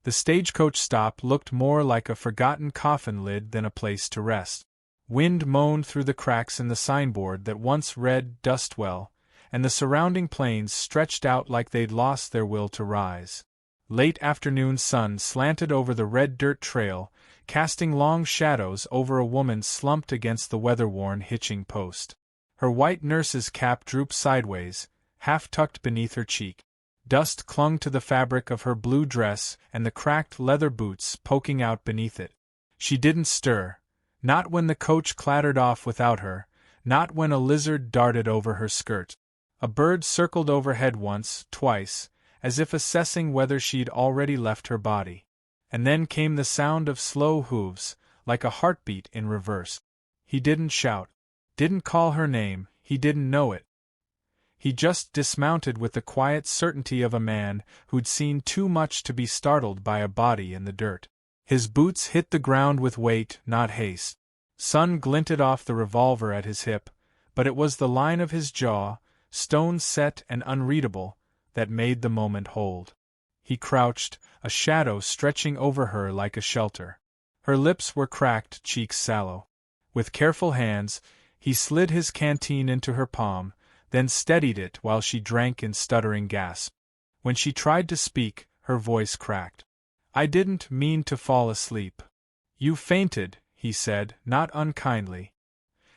The stagecoach stop looked more like a forgotten coffin lid than a place to rest. Wind moaned through the cracks in the signboard that once read Dustwell, and the surrounding plains stretched out like they'd lost their will to rise. Late afternoon sun slanted over the red dirt trail, casting long shadows over a woman slumped against the weather-worn hitching post. Her white nurse's cap drooped sideways, half tucked beneath her cheek. Dust clung to the fabric of her blue dress and the cracked leather boots poking out beneath it. She didn't stir, not when the coach clattered off without her, not when a lizard darted over her skirt. A bird circled overhead once, twice, as if assessing whether she'd already left her body. And then came the sound of slow hooves, like a heartbeat in reverse. He didn't shout, didn't call her name, he didn't know it. He just dismounted with the quiet certainty of a man who'd seen too much to be startled by a body in the dirt. His boots hit the ground with weight, not haste. Sun glinted off the revolver at his hip, but it was the line of his jaw, stone-set and unreadable, that made the moment hold. He crouched, a shadow stretching over her like a shelter. Her lips were cracked, cheeks sallow. With careful hands, he slid his canteen into her palm, then steadied it while she drank in stuttering gasps. When she tried to speak, her voice cracked. "I didn't mean to fall asleep." "You fainted," he said, not unkindly.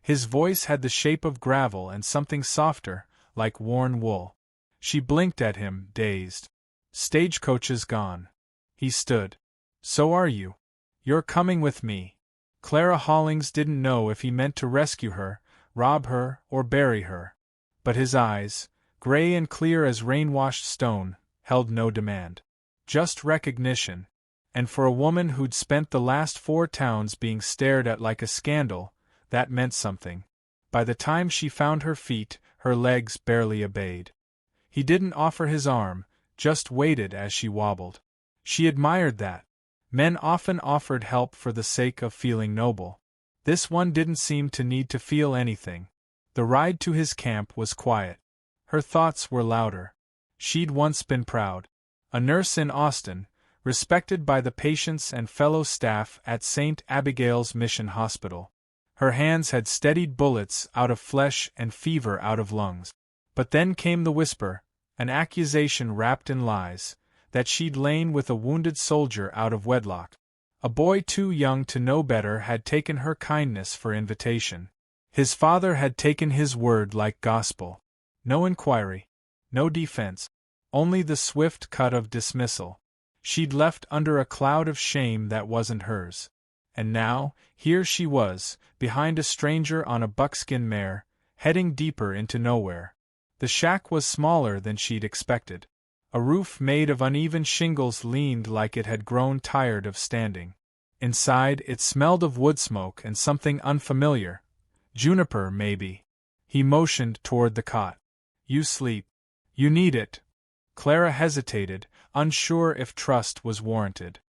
His voice had the shape of gravel and something softer, like worn wool. She blinked at him, dazed. "Stagecoach is gone." He stood. "So are you. You're coming with me." Clara Hollings didn't know if he meant to rescue her, rob her, or bury her. But his eyes, gray and clear as rain-washed stone, held no demand. Just recognition. And for a woman who'd spent the last 4 towns being stared at like a scandal, that meant something. By the time she found her feet, her legs barely obeyed. He didn't offer his arm, just waited as she wobbled. She admired that. Men often offered help for the sake of feeling noble. This one didn't seem to need to feel anything. The ride to his camp was quiet. Her thoughts were louder. She'd once been proud. A nurse in Austin, respected by the patients and fellow staff at St. Abigail's Mission Hospital. Her hands had steadied bullets out of flesh and fever out of lungs. But then came the whisper, an accusation wrapped in lies, that she'd lain with a wounded soldier out of wedlock. A boy too young to know better had taken her kindness for invitation. His father had taken his word like gospel. No inquiry, no defense, only the swift cut of dismissal. She'd left under a cloud of shame that wasn't hers. And now, here she was, behind a stranger on a buckskin mare, heading deeper into nowhere. The shack was smaller than she'd expected. A roof made of uneven shingles leaned like it had grown tired of standing. Inside, it smelled of wood smoke and something unfamiliar. Juniper, maybe. He motioned toward the cot. "You sleep. You need it." Clara hesitated, unsure if trust was warranted.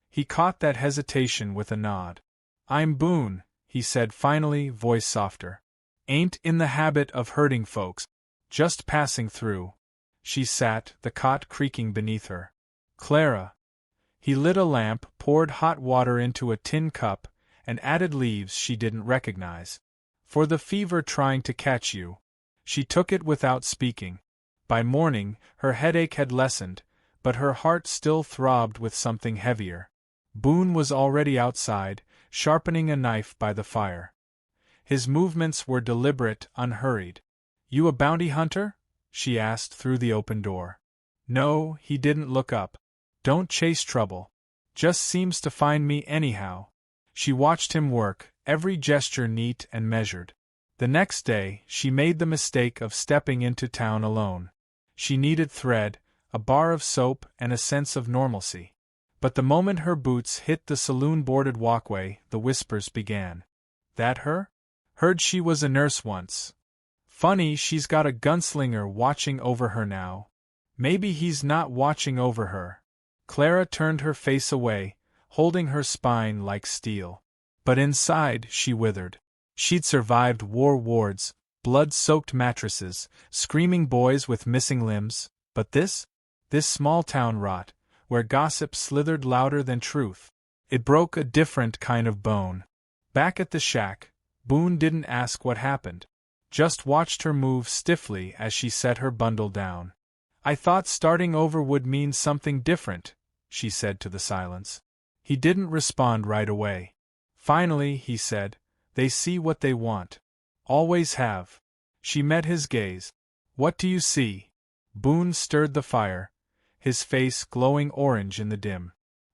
He caught that hesitation with a nod. "I'm Boone," he said finally, voice softer. "Ain't in the habit of hurting folks. Just passing through." She sat, the cot creaking beneath her. "Clara." He lit a lamp, poured hot water into a tin cup, and added leaves she didn't recognize. "For the fever trying to catch you." She took it without speaking. By morning, her headache had lessened, but her heart still throbbed with something heavier. Boone was already outside, sharpening a knife by the fire. His movements were deliberate, unhurried. "You a bounty hunter?" she asked through the open door. "No," he didn't look up. "Don't chase trouble. Just seems to find me anyhow." She watched him work, every gesture neat and measured. The next day, she made the mistake of stepping into town alone. She needed thread, a bar of soap, and a sense of normalcy. But the moment her boots hit the saloon-boarded walkway, the whispers began. "That her? Heard she was a nurse once. Funny she's got a gunslinger watching over her now. Maybe he's not watching over her." Clara turned her face away, holding her spine like steel. But inside, she withered. She'd survived war wards, blood-soaked mattresses, screaming boys with missing limbs, but this small-town rot, where gossip slithered louder than truth. It broke a different kind of bone. Back at the shack, Boone didn't ask what happened. Just watched her move stiffly as she set her bundle down. "I thought starting over would mean something different," she said to the silence. He didn't respond right away. Finally, he said, "They see what they want. Always have." She met his gaze. "What do you see?" Boone stirred the fire, his face glowing orange in the dim.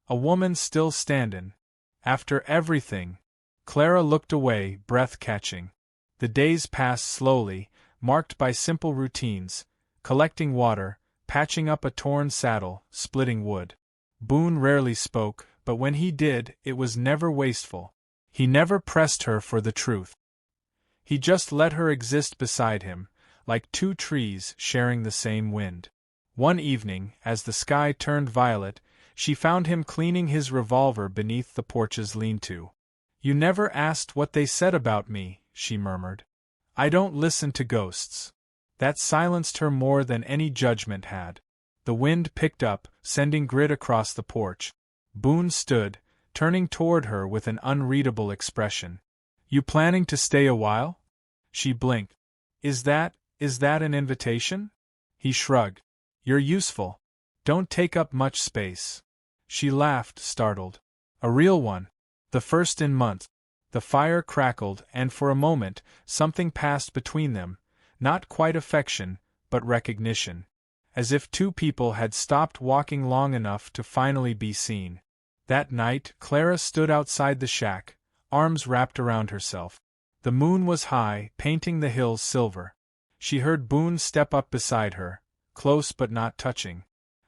"A woman still standin'. After everything." Clara looked away, breath catching. The days passed slowly, marked by simple routines: collecting water, patching up a torn saddle, splitting wood. Boone rarely spoke, but when he did, it was never wasteful. He never pressed her for the truth. He just let her exist beside him, like two trees sharing the same wind. One evening, as the sky turned violet, she found him cleaning his revolver beneath the porch's lean-to. "You never asked what they said about me," she murmured. "I don't listen to ghosts." That silenced her more than any judgment had. The wind picked up, sending grit across the porch. Boone stood, turning toward her with an unreadable expression. "You planning to stay a while?" She blinked. Is that an invitation?" He shrugged. "You're useful. Don't take up much space." She laughed, startled. A real one. The first in months. The fire crackled, and for a moment, something passed between them, not quite affection, but recognition. As if two people had stopped walking long enough to finally be seen. That night, Clara stood outside the shack, arms wrapped around herself. The moon was high, painting the hills silver. She heard Boone step up beside her, close but not touching.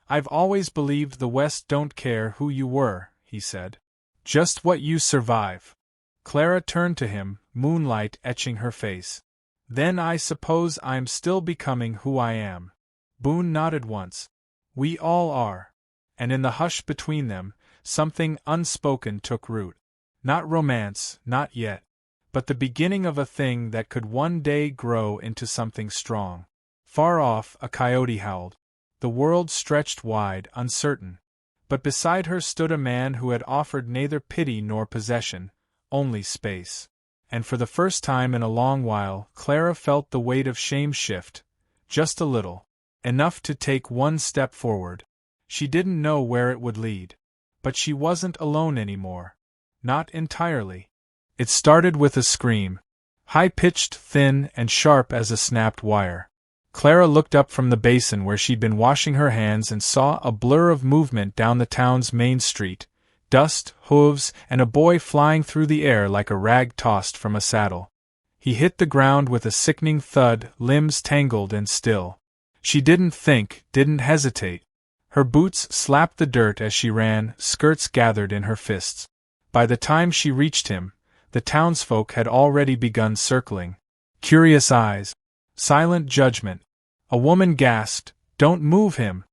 "I've always believed the West don't care who you were," he said. "Just what you survive." Clara turned to him, moonlight etching her face. "Then I suppose I'm still becoming who I am." Boone nodded once. "We all are." And in the hush between them, something unspoken took root. Not romance, not yet. But the beginning of a thing that could one day grow into something strong. Far off, a coyote howled. The world stretched wide, uncertain. But beside her stood a man who had offered neither pity nor possession, only space. And for the first time in a long while, Clara felt the weight of shame shift, just a little. Enough to take one step forward. She didn't know where it would lead. But she wasn't alone anymore. Not entirely. It started with a scream. High-pitched, thin, and sharp as a snapped wire. Clara looked up from the basin where she'd been washing her hands and saw a blur of movement down the town's main street. Dust, hooves, and a boy flying through the air like a rag tossed from a saddle. He hit the ground with a sickening thud, limbs tangled and still. She didn't think, didn't hesitate. Her boots slapped the dirt as she ran, skirts gathered in her fists. By the time she reached him, the townsfolk had already begun circling. Curious eyes. Silent judgment. A woman gasped, "Don't move him.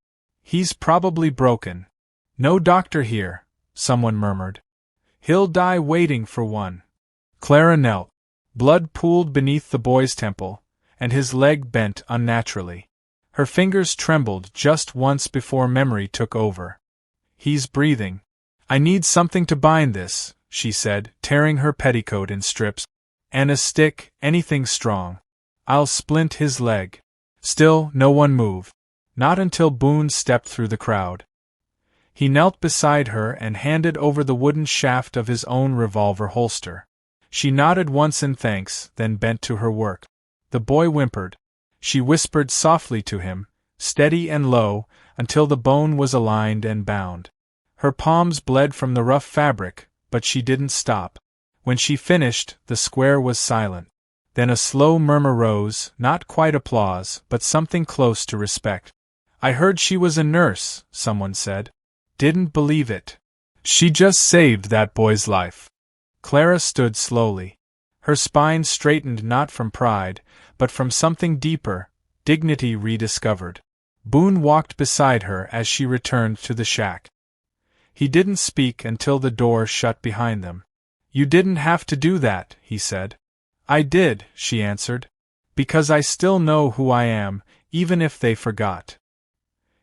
He's probably broken." "No doctor here," someone murmured. "He'll die waiting for one." Clara knelt. Blood pooled beneath the boy's temple, and his leg bent unnaturally. Her fingers trembled just once before memory took over. "He's breathing. I need something to bind this," she said, tearing her petticoat in strips. "And a stick, anything strong. I'll splint his leg." Still, no one moved. Not until Boone stepped through the crowd. He knelt beside her and handed over the wooden shaft of his own revolver holster. She nodded once in thanks, then bent to her work. The boy whimpered. She whispered softly to him, steady and low, until the bone was aligned and bound. Her palms bled from the rough fabric, but she didn't stop. When she finished, the square was silent. Then a slow murmur rose, not quite applause, but something close to respect. "I heard she was a nurse," someone said. "Didn't believe it. She just saved that boy's life." Clara stood slowly. Her spine straightened not from pride, but from something deeper, dignity rediscovered. Boone walked beside her as she returned to the shack. He didn't speak until the door shut behind them. "You didn't have to do that," he said. "I did," she answered. "Because I still know who I am, even if they forgot."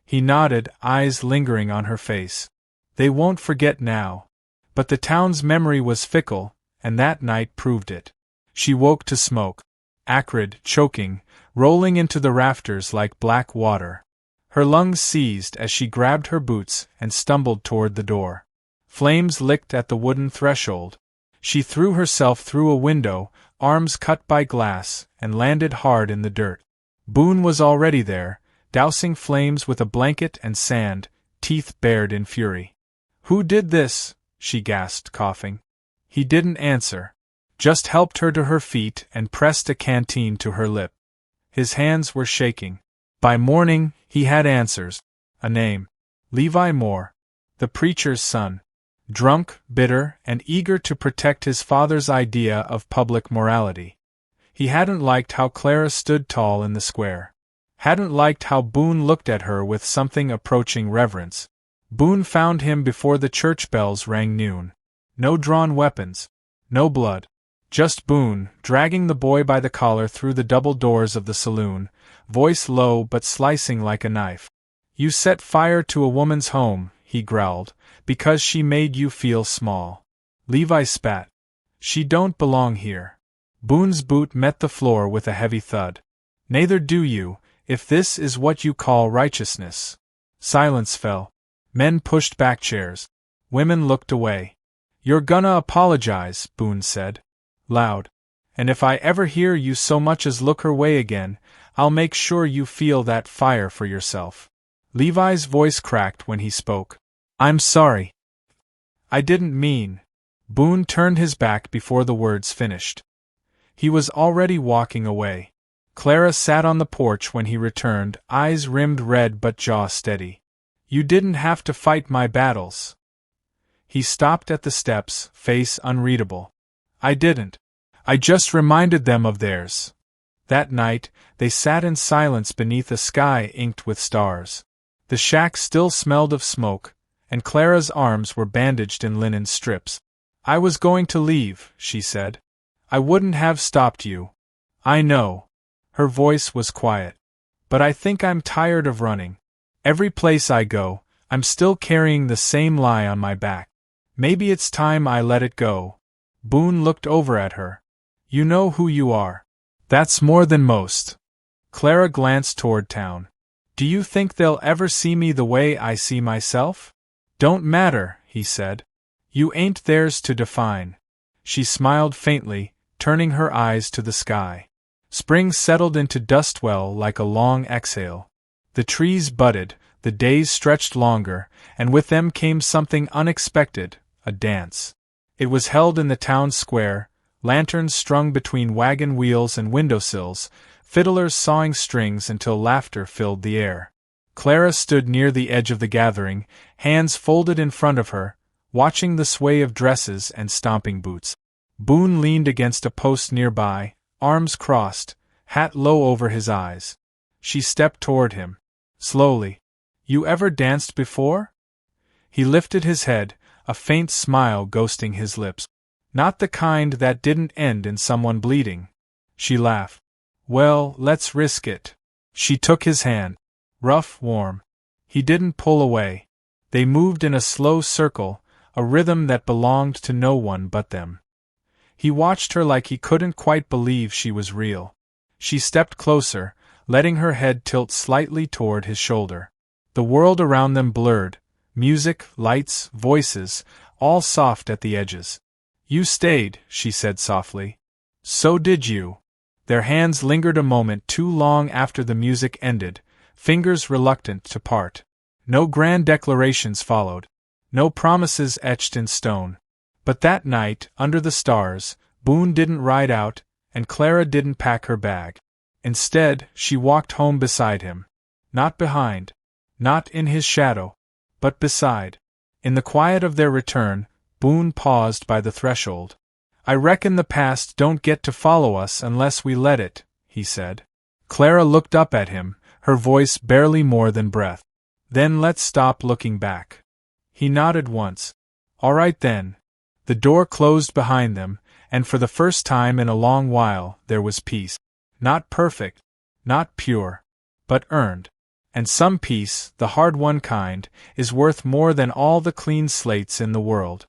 He nodded, eyes lingering on her face. They won't forget now. But the town's memory was fickle, and that night proved it. She woke to smoke. Acrid, choking, rolling into the rafters like black water. Her lungs seized as she grabbed her boots and stumbled toward the door. Flames licked at the wooden threshold. She threw herself through a window, arms cut by glass, and landed hard in the dirt. Boone was already there, dousing flames with a blanket and sand, teeth bared in fury. "Who did this?" she gasped, coughing. He didn't answer. Just helped her to her feet and pressed a canteen to her lip. His hands were shaking. By morning, he had answers. A name. Levi Moore. The preacher's son. Drunk, bitter, and eager to protect his father's idea of public morality. He hadn't liked how Clara stood tall in the square. Hadn't liked how Boone looked at her with something approaching reverence. Boone found him before the church bells rang noon. No drawn weapons. No blood. Just Boone, dragging the boy by the collar through the double doors of the saloon, voice low but slicing like a knife. "You set fire to a woman's home," he growled, "because she made you feel small." Levi spat. "She don't belong here." Boone's boot met the floor with a heavy thud. "Neither do you, if this is what you call righteousness." Silence fell. Men pushed back chairs. Women looked away. "You're gonna apologize," Boone said. Loud. "And if I ever hear you so much as look her way again, I'll make sure you feel that fire for yourself." Levi's voice cracked when he spoke. "I'm sorry. I didn't mean." Boone turned his back before the words finished. He was already walking away. Clara sat on the porch when he returned, eyes rimmed red but jaw steady. "You didn't have to fight my battles." He stopped at the steps, face unreadable. "I didn't. I just reminded them of theirs." That night, they sat in silence beneath a sky inked with stars. The shack still smelled of smoke, and Clara's arms were bandaged in linen strips. "I was going to leave," she said. "I wouldn't have stopped you." "I know." Her voice was quiet. "But I think I'm tired of running. Every place I go, I'm still carrying the same lie on my back. Maybe it's time I let it go." Boone looked over at her. "You know who you are. That's more than most." Clara glanced toward town. "Do you think they'll ever see me the way I see myself?" "Don't matter," he said. "You ain't theirs to define." She smiled faintly, turning her eyes to the sky. Spring settled into Dustwell like a long exhale. The trees budded, the days stretched longer, and with them came something unexpected, a dance. It was held in the town square, lanterns strung between wagon wheels and windowsills, fiddlers sawing strings until laughter filled the air. Clara stood near the edge of the gathering, hands folded in front of her, watching the sway of dresses and stomping boots. Boone leaned against a post nearby, arms crossed, hat low over his eyes. She stepped toward him. Slowly. "You ever danced before?" He lifted his head, a faint smile ghosting his lips. "Not the kind that didn't end in someone bleeding." She laughed. "Well, let's risk it." She took his hand. Rough, warm. He didn't pull away. They moved in a slow circle, a rhythm that belonged to no one but them. He watched her like he couldn't quite believe she was real. She stepped closer, letting her head tilt slightly toward his shoulder. The world around them blurred, music, lights, voices, all soft at the edges. "You stayed," she said softly. "So did you." Their hands lingered a moment too long after the music ended, fingers reluctant to part. No grand declarations followed. No promises etched in stone. But that night, under the stars, Boone didn't ride out, and Clara didn't pack her bag. Instead, she walked home beside him. Not behind. Not in his shadow. But beside. In the quiet of their return, Boone paused by the threshold. "I reckon the past don't get to follow us unless we let it," he said. Clara looked up at him, her voice barely more than breath. "Then let's stop looking back." He nodded once. "All right then." The door closed behind them, and for the first time in a long while there was peace. Not perfect, not pure, but earned. And some peace, the hard-won kind, is worth more than all the clean slates in the world.